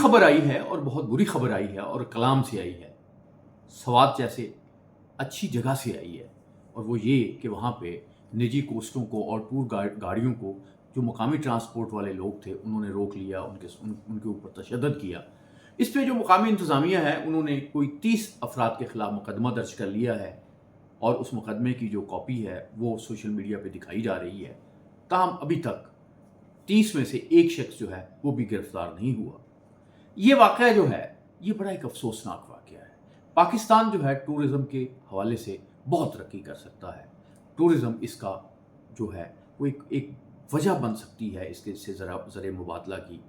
खबर आई है और बहुत बुरी खबर आई है और कलाम से आई है, सवात जैसे अच्छी जगह से आई है, और वो ये कि वहाँ पे निजी कोचों को और टूर गाड़ियों को जो मकामी ट्रांसपोर्ट वाले लोग थे उन्होंने रोक लिया, उनके ऊपर तशद्दुद किया। इस पे जो मकामी इंतज़ामिया है उन्होंने कोई 30 अफराद के ख़िलाफ़ मुकदमा दर्ज कर लिया है, और उस मुकदमे की जो कॉपी है वो सोशल मीडिया पे दिखाई जा रही है। ताहम अभी तक 30 में से एक शख्स जो है वो भी गिरफ्तार नहीं हुआ। ये वाक़या जो है ये बड़ा एक अफसोसनाक वाक़या है। पाकिस्तान जो है टूरिज़्म के हवाले से बहुत तरक्की कर सकता है। टूरिज़्म इसका जो है वो एक वजह बन सकती है, इसके से ज़र मुबादला की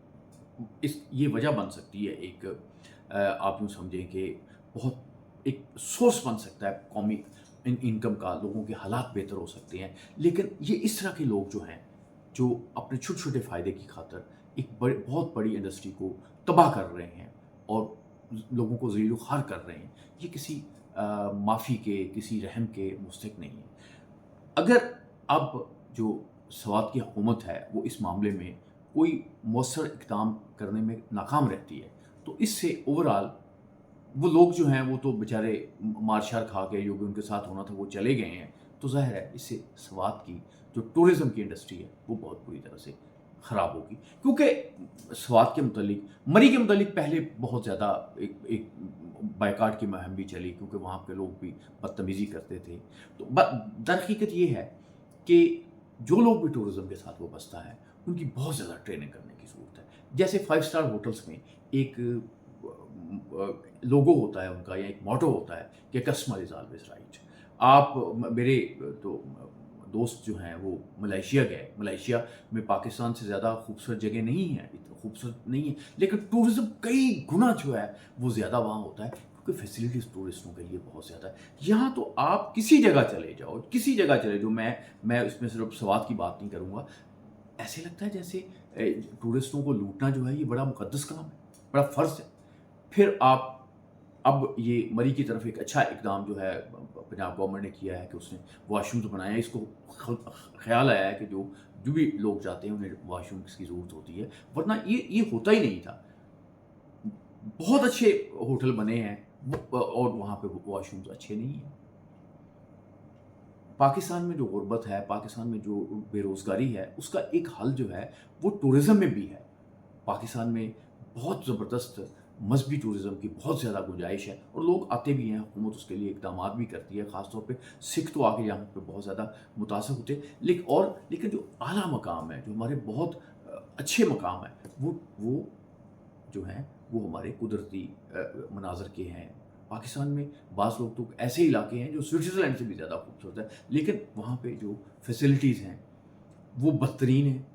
ये वजह बन सकती है, एक आप यूँ समझें कि बहुत एक सोर्स बन सकता है कौमी इनकम का, लोगों के हालात बेहतर हो सकते हैं। लेकिन ये इस तरह के लोग जो हैं जो अपने छोटे छोटे फ़ायदे की खातर एक बहुत बड़ी इंडस्ट्री को तबाह कर रहे हैं और लोगों को ज़लील ख़ार कर रहे हैं, ये किसी माफ़ी के, किसी रहम के मुस्तहिक़ नहीं है। अगर अब जो स्वात की हुकूमत है वो इस मामले में कोई मौसर इक़दाम करने में नाकाम रहती है, तो इससे ओवरऑल वो लोग जो हैं वो तो बेचारे मार शार खा के, जो भी उनके साथ होना था वो चले गए हैं। तो ज़ाहिर है इससे स्वात की जो टूरिज़्म की इंडस्ट्री है वो बहुत बुरी तरह से ख़राब होगी, क्योंकि स्वात के मुतालिक, मरी के मुतालिक पहले बहुत ज़्यादा एक बायकाट की मुहिम भी चली, क्योंकि वहाँ के लोग भी बदतमीज़ी करते थे। तो दरहकीकत ये है कि जो लोग भी टूरिज़्म के साथ वाबस्ता है उनकी बहुत ज़्यादा ट्रेनिंग करने की ज़रूरत है। जैसे 5 स्टार होटल्स में एक लोगो होता है उनका, या एक मोटो होता है कि कस्टमर इज़ ऑलवेज राइट। आप मेरे तो दोस्त जो हैं वो मलेशिया गए। मलेशिया में पाकिस्तान से ज़्यादा खूबसूरत जगह नहीं है, इतना खूबसूरत नहीं है, लेकिन टूरिज़्म कई गुना जो है वो ज़्यादा वहाँ होता है, क्योंकि फैसिलिटीज़ टूरिस्टों के लिए बहुत ज़्यादा है। यहाँ तो आप किसी जगह चले जाओ, किसी जगह चले जाओ, मैं उसमें सिर्फ स्वात की बात नहीं करूँगा, ऐसे लगता है जैसे टूरिस्टों को लूटना जो है ये बड़ा मुक़द्दस काम है, बड़ा फ़र्ज़ है। फिर आप अब ये मरी की तरफ एक अच्छा इक़दाम जो है पंजाब गवर्नमेंट ने किया है कि उसने वॉशरूम्स बनाया। इसको ख़्याल आया है कि जो भी लोग जाते हैं उन्हें वॉशरूम्स की ज़रूरत होती है, वरना ये होता ही नहीं था। बहुत अच्छे होटल बने हैं और वहाँ पे वॉशरूम्स अच्छे नहीं हैं। पाकिस्तान में जो गुर्बत है, पाकिस्तान में जो बेरोज़गारी है, उसका एक हल जो है वो टूरिज़्म में भी है। पाकिस्तान में बहुत ज़बरदस्त मज़हबी टूरिज़्म की बहुत ज़्यादा गुंजाइश है और लोग आते भी हैं, हुकूमत उसके लिए इक़दामात भी करती है। ख़ास तौर पे सिख तो आके यहाँ पे बहुत ज़्यादा मुतासिर होते हैं, लेकिन जो आला मकाम है, जो हमारे बहुत अच्छे मकाम हैं, वो जो हैं वो हमारे कुदरती मनाज़र के हैं। पाकिस्तान में बाज़ लोग तो ऐसे इलाके हैं जो स्विट्ज़रलैंड से भी ज़्यादा खूबसूरत है, लेकिन वहाँ पे जो फैसिलिटीज़ हैं वो बदतरीन हैं,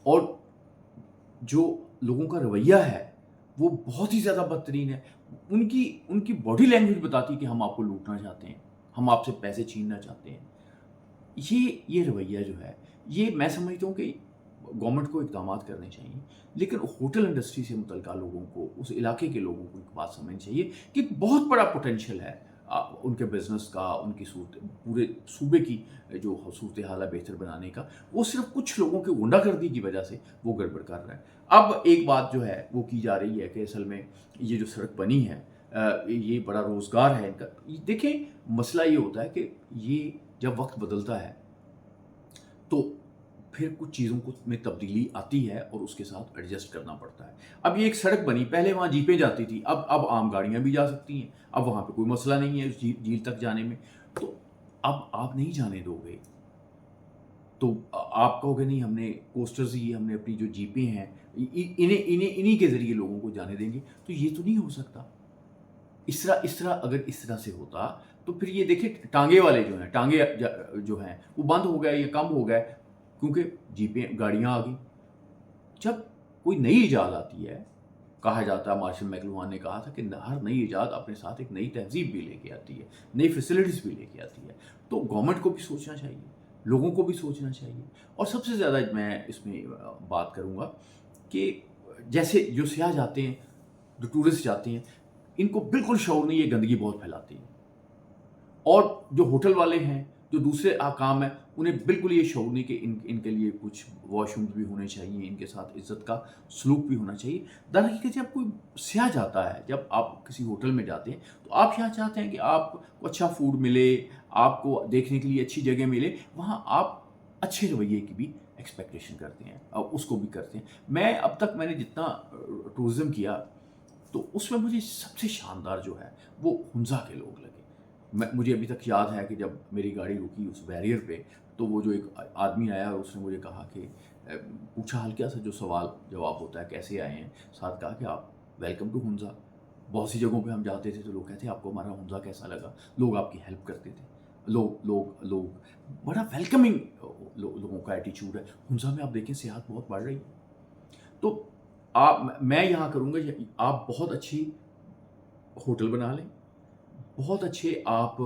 और जो लोगों का रवैया है वो बहुत ही ज़्यादा बदतरीन है। उनकी बॉडी लैंग्वेज बताती है कि हम आपको लूटना चाहते हैं, हम आपसे पैसे छीनना चाहते हैं। ये रवैया जो है, ये मैं समझता हूँ कि गवर्नमेंट को इक़दामात करने चाहिए, लेकिन होटल इंडस्ट्री से मुतल्लिक़ लोगों को, उस इलाके के लोगों को एक बात समझनी चाहिए कि बहुत बड़ा पोटेंशियल है उनके बिज़नेस का, उनकी पूरे सूबे की जो सूरत हाल है बेहतर बनाने का। वो सिर्फ कुछ लोगों की गुंडागर्दी की वजह से वो गड़बड़ कर रहा है। अब एक बात जो है वो की जा रही है कि असल में ये जो सड़क बनी है ये बड़ा रोज़गार है इनका। देखिए, मसला ये होता है कि ये जब वक्त बदलता है तो फिर कुछ चीज़ों को में तब्दीली आती है और उसके साथ एडजस्ट करना पड़ता है। अब ये एक सड़क बनी, पहले वहाँ जीपें जाती थी, अब आम गाड़ियाँ भी जा सकती हैं। अब वहाँ पे कोई मसला नहीं है उस झील तक जाने में। तो अब आप नहीं जाने दोगे, तो आप कहोगे नहीं, हमने कोस्टर्स ही, हमने अपनी जो जीपें हैं इन्हीं के ज़रिए लोगों को जाने देंगे, तो ये तो नहीं हो सकता। इस तरह अगर इस तरह से होता तो फिर ये देखिए, टांगे वाले जो हैं, टांगे जो हैं वो बंद हो गए या कम हो गए, क्योंकि जीपें, गाड़ियाँ आ गई। जब कोई नई ईजाद आती है, कहा जाता है, मार्शल मैकलुहान ने कहा था कि हर नई ईजाद अपने साथ एक नई तहज़ीब भी लेके आती है, नई फैसिलिटीज़ भी लेके आती है। तो गवर्नमेंट को भी सोचना चाहिए, लोगों को भी सोचना चाहिए। और सबसे ज़्यादा मैं इसमें बात करूँगा कि जैसे जो सियाह जाते हैं, जो टूरिस्ट जाते हैं, इनको बिल्कुल शऊर नहीं, ये गंदगी बहुत फैलाती है। और जो होटल वाले हैं جو دوسرے کام ہیں انہیں بالکل یہ شعور نہیں کہ ان کے لیے کچھ واش رومز بھی ہونے چاہیے، ان کے ساتھ عزت کا سلوک بھی ہونا چاہیے۔ در حقیقت جب کوئی سیاح جاتا ہے، جب آپ کسی ہوٹل میں جاتے ہیں تو آپ یہاں چاہتے ہیں کہ آپ کو اچھا فوڈ ملے، آپ کو دیکھنے کے لیے اچھی جگہ ملے، وہاں آپ اچھے رویے کی بھی ایکسپیکٹیشن کرتے ہیں اور اس کو بھی کرتے ہیں۔ اب تک میں نے جتنا ٹورزم کیا تو اس میں مجھے سب سے شاندار جو ہے وہ ہنزا کے لوگ لگے۔ مجھے ابھی تک یاد ہے کہ جب میری گاڑی رکی اس بیریئر پہ تو وہ جو ایک آدمی آیا اور اس نے مجھے کہا کہ پوچھا ہلکا سا جو سوال جواب ہوتا ہے کیسے آئے ہیں، ساتھ کہا کہ آپ ویلکم ٹو ہنزا۔ بہت سی جگہوں پہ ہم جاتے تھے تو لوگ کہتے ہیں آپ کو ہمارا ہنزا کیسا لگا، لوگ آپ کی ہیلپ کرتے تھے، لوگ بڑا ویلکمنگ لوگوں کا ایٹیچیوڈ ہے۔ ہنزا میں آپ دیکھیں سیاحت بہت بڑھ رہی ہے، تو میں یہاں کروں گا آپ بہت اچھی ہوٹل بنا لیں، بہت اچھے آپ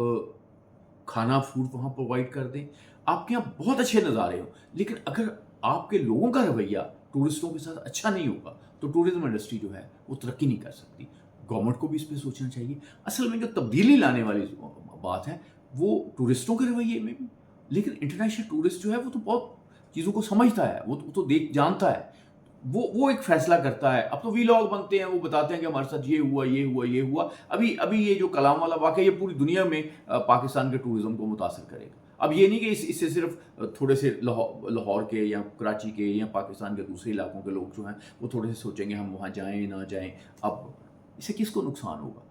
کھانا فوڈ وہاں پرووائڈ کر دیں، آپ کے یہاں بہت اچھے نظارے ہوں، لیکن اگر آپ کے لوگوں کا رویہ ٹورسٹوں کے ساتھ اچھا نہیں ہوگا تو ٹورزم انڈسٹری جو ہے وہ ترقی نہیں کر سکتی۔ گورنمنٹ کو بھی اس پہ سوچنا چاہیے۔ اصل میں جو تبدیلی لانے والی بات ہے وہ ٹورسٹوں کے رویے میں بھی، لیکن انٹرنیشنل ٹورسٹ جو ہے وہ تو بہت چیزوں کو سمجھتا ہے، وہ تو جانتا ہے، وہ ایک فیصلہ کرتا ہے۔ اب تو ویلاگ بنتے ہیں، وہ بتاتے ہیں کہ ہمارے ساتھ یہ ہوا۔ ابھی یہ جو کلام والا واقعہ یہ پوری دنیا میں پاکستان کے ٹورزم کو متاثر کرے گا۔ اب یہ نہیں کہ اس سے صرف تھوڑے سے لاہور کے یا کراچی کے یا پاکستان کے دوسرے علاقوں کے لوگ جو ہیں وہ تھوڑے سے سوچیں گے ہم وہاں جائیں نہ جائیں۔ اب اس سے کس کو نقصان ہوگا؟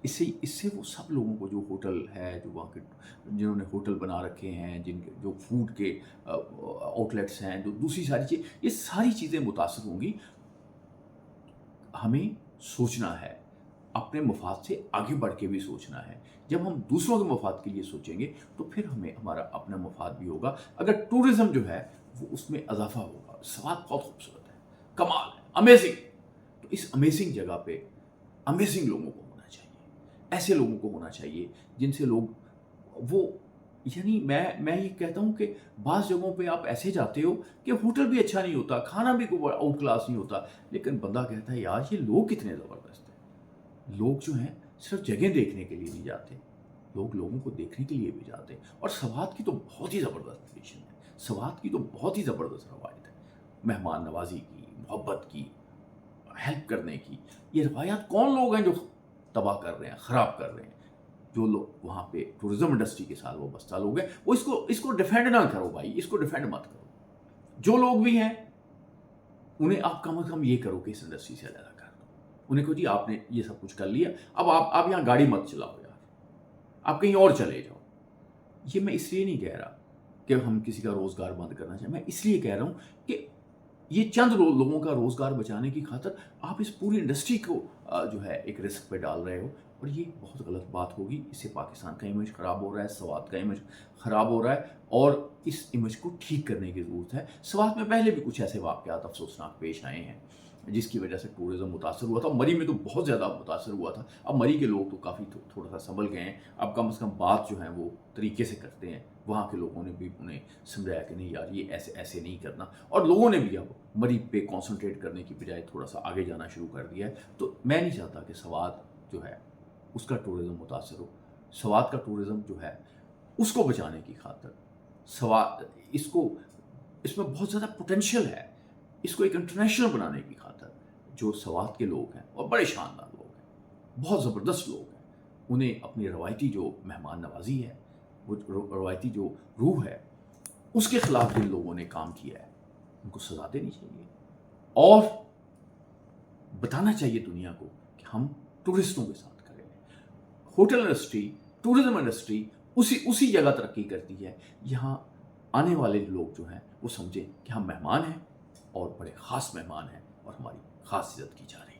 اس سے وہ سب لوگوں کو جو ہوٹل ہے، جو وہاں کے جنہوں نے ہوٹل بنا رکھے ہیں، جو فوڈ کے آؤٹ لیٹس ہیں، جو دوسری ساری چیز، یہ ساری چیزیں متاثر ہوں گی۔ ہمیں سوچنا ہے، اپنے مفاد سے آگے بڑھ کے بھی سوچنا ہے۔ جب ہم دوسروں کے مفاد کے لیے سوچیں گے تو پھر ہمارا اپنا مفاد بھی ہوگا۔ اگر ٹورزم جو ہے وہ اس میں اضافہ ہوگا۔ سوات بہت خوبصورت ہے، کمال ہے، امیزنگ، تو اس امیزنگ جگہ پہ امیزنگ لوگوں کو ہونا چاہیے، ایسے لوگوں کو ہونا چاہیے جن سے لوگ وہ یعنی میں یہ کہتا ہوں کہ بعض جگہوں پہ آپ ایسے جاتے ہو کہ ہوٹل بھی اچھا نہیں ہوتا، کھانا بھی کوئی آؤٹ کلاس نہیں ہوتا، لیکن بندہ کہتا ہے یار یہ لوگ کتنے زبردست ہیں۔ لوگ جو ہیں صرف جگہ دیکھنے کے لیے نہیں جاتے، لوگ لوگوں کو دیکھنے کے لیے بھی جاتے ہیں۔ اور سوات کی تو بہت ہی زبردست ٹریڈیشن ہے، سوات کی تو بہت ہی زبردست روایت ہے، مہمان نوازی کی، محبت کی، ہیلپ کرنے کی۔ یہ روایات کون لوگ ہیں جو تباہ کر رہے ہیں، خراب کر رہے ہیں؟ جو لوگ وہاں پہ ٹورزم انڈسٹری کے ساتھ وابستہ لوگ ہیں، وہ اس کو ڈیفینڈ نہ کرو بھائی، اس کو ڈیفینڈ مت کرو۔ جو لوگ بھی ہیں انہیں آپ کم از کم یہ کرو کہ اس انڈسٹری سے علیحدہ کر دو۔ انہیں کہو جی آپ نے یہ سب کچھ کر لیا، اب آپ یہاں گاڑی مت چلاؤ یار، آپ کہیں اور چلے جاؤ۔ یہ میں اس لیے نہیں کہہ رہا کہ ہم کسی کا روزگار بند کرنا چاہیں، میں اس لیے کہہ رہا ہوں کہ یہ چند لوگوں کا روزگار بچانے کی خاطر آپ اس پوری انڈسٹری کو جو ہے ایک رسک پہ ڈال رہے ہو، اور یہ بہت غلط بات ہوگی۔ اس سے پاکستان کا امیج خراب ہو رہا ہے، سوات کا امیج خراب ہو رہا ہے، اور اس امیج کو ٹھیک کرنے کی ضرورت ہے۔ سوات میں پہلے بھی کچھ ایسے واقعات افسوسناک پیش آئے ہیں جس کی وجہ سے ٹورزم متاثر ہوا تھا۔ مری میں تو بہت زیادہ متاثر ہوا تھا۔ اب مری کے لوگ تو کافی تھوڑا سا سنبھل گئے ہیں، اب کم از کم بات جو ہے وہ طریقے سے کرتے ہیں۔ وہاں کے لوگوں نے بھی انہیں سمجھایا کہ نہیں یار یہ ایسے نہیں کرنا، اور لوگوں نے بھی اب مری پہ کانسنٹریٹ کرنے کی بجائے تھوڑا سا آگے جانا شروع کر دیا ہے۔ تو میں نہیں چاہتا کہ سوات جو ہے اس کا ٹورزم متاثر ہو۔ سوات کا ٹورزم جو ہے اس کو بچانے کی خاطر سوات اس میں بہت زیادہ پوٹینشیل ہے، اس کو ایک انٹرنیشنل بنانے کی خاطر جو سوات کے لوگ ہیں اور بڑے شاندار لوگ ہیں، بہت زبردست لوگ ہیں، انہیں اپنی روایتی جو مہمان نوازی ہے، وہ روایتی جو روح ہے، اس کے خلاف جن لوگوں نے کام کیا ہے ان کو سزا دینی چاہیے، اور بتانا چاہیے دنیا کو کہ ہم ٹورسٹوں کے ساتھ کھڑے ہیں۔ ہوٹل انڈسٹری، ٹورزم انڈسٹری اسی جگہ ترقی کرتی ہے یہاں آنے والے لوگ جو ہیں وہ سمجھیں کہ ہم مہمان ہیں اور بڑے خاص مہمان ہیں اور ہماری خاص عزت کی جا رہی ہے۔